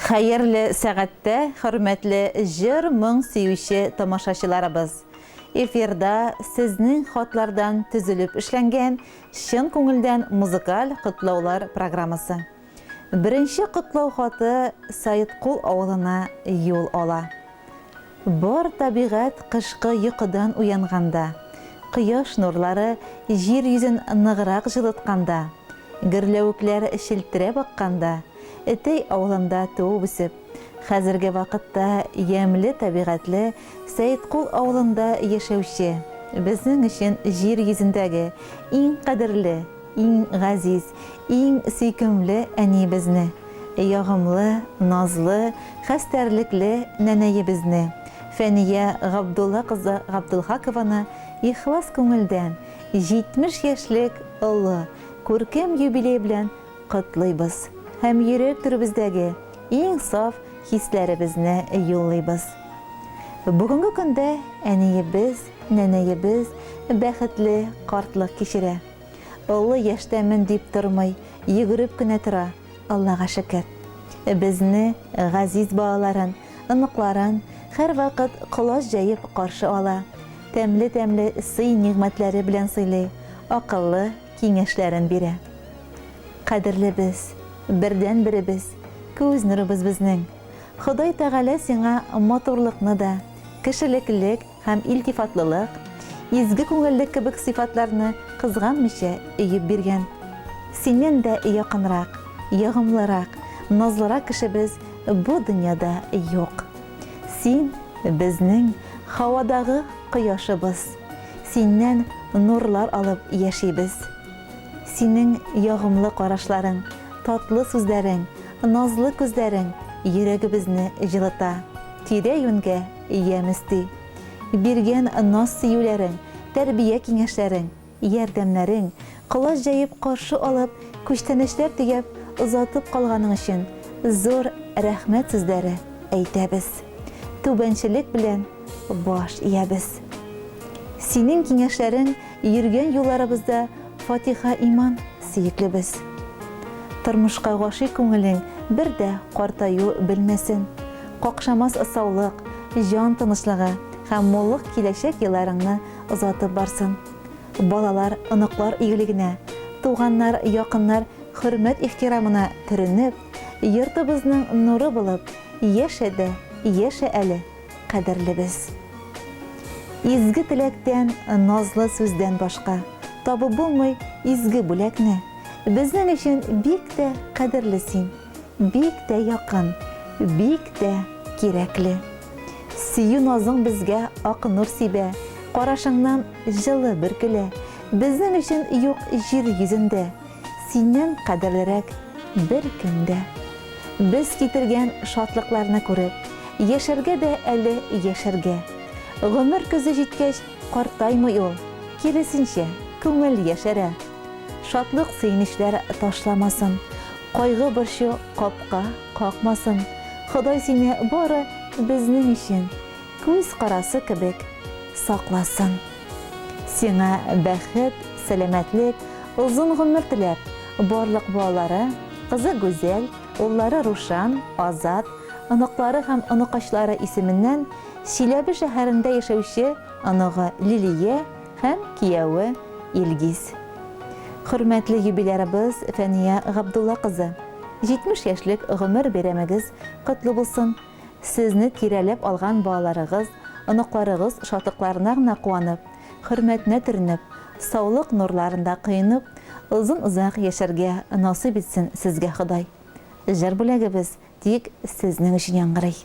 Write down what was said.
Hayırlı saatte, hürmetli jır mıng sevişi tamaşaçılarımız. Efirda sizning xotlardan tüzülüp işlengen şın ko'ngildan muzikal qutlaular programmasi. Birinchi qutlov xoti Sayitqul ovulina yo'l ola. Bor tabiat qishqi uyqudan uyanganda, quyosh nurlari yer yuzin nig'roq jilatganda, girlavuklar shiltirab oqqanda, etey ovulida tug'ib o'sib, hozirgi vaqtda yemli tabiatli Sayitqul ovulida yashovchi bizning uchun yer yuzidagi eng qadrli, eng aziz, eng suykumli ani bizni, yo'g'imli, nozli, xastarlikli nanayi bizni, Faniya G'abdulla qizi G'abdulhaqovani ixlos ko'ngildan 70 yoshlik ulug' ko'rkam yubiley bilan qutlaymiz. Ham yurak turbizdagi eng sof hislarimizni yo'llaymiz. Bugungi kunda aniyimiz, nanayimiz baxtli qortliq kechira. Ulug' yoshdaman deb turmay, yugurib kina tura. Allohga shukr. Bizni aziz bolaların, iniqlarin har vaqt quloq jayib qarshi ola. Temli siy ne'matlari bilan siylay, aqlli kengashlarin bera. Qadrli biz, birdan biri biz, ko'z nurimiz bizning. Xudoy Taala senga motorliqni da, kishiliklik ham iltifatlilik, ezgi ko'ngillik kabi sifatlarni qizg'anmisha uyib bergan. Sendan da yaqinroq, yo'g'imliroq, nozliroq kishi biz bu dunyoda yo'q. Sen bizning havodagi quyoshimiz. Sendan nurlar olib yashaymiz. Sening yo'g'imli qarashlaring, tatlı so'zlaring, nozli ko'zlaring yuragimizni jilata. Tira-yo'nga yemizdi. Bergan noz suyularing, tarbiya kengashlaring, yordamlaring, quloq jayib qarshi olib, ko'chtanishlar tugab uzatib qolganing uchun zo'r rahmat so'zlari aytamiz. Tubanchilik bilan bosh iyamiz. Sening kengashlaring yurgan yo'llarimizda Fatiha iman suyukli biz. Turmushqa g'oshiq ko'ngling birda qortayu bilmasin. Qoqshamas sog'liq, jon tinchligi ham mo'lliq kelajak yillaringni uzatib borsin. Bolalar, iniqlar iyiligine, tug'anlar, yaqinlar hurmat ehtiromini tirinib, yurtimizning nuri bo'lib, yashada, yasha ali, qadrli biz. Ezgi tilakdan, nozli so'zdan boshqa topib bo'lmay ezgi bo'lakni bizning uchun bekda qadrlisin, bekda yaqin, bekda kerakli. Siyu nozing bizga oq nur siba, qarashingdan jilli bir kula. Bizning uchun yo'q yer yuzida, sendan qadrliroq bir kunda. Biz ketirgan shodliklarni ko'rib, yasharga da ali yasharga. Umr ko'zi yetkach qortaymi yo'l, kirisincha ko'ngil yashara. Shodlik sevinishlar tashlamasin, qayg'u bir shu qopqa qoqmasin. Xudoy seni bori bizning uchun ko'z qarasi kibik saqlasin. Senga baxt, salomatlik, uzun umr tilab, borliq bolalari, qizi go'zal, o'g'llari Rushan, Ozod, iniqlari ham iniqashlari ismidan Shilabi shaharida yashovchi anig'i Liliya ham kuyovi Ilgiz. Hurmatli yubilyarimiz Faniya G'abdulla qizi 70 yoshlik umr beramiz qutlu bo'lsin. Sizni tiralab olgan bolalaringiz, iniqlaringiz shodliqlarına quvonib, hurmatni tirinib, sog'liq nurlarida qiynib, uzun uzoq yasharga nasib etsin sizga Xudoy. Jar bo'lagi biz tik sizning uchun yangiray.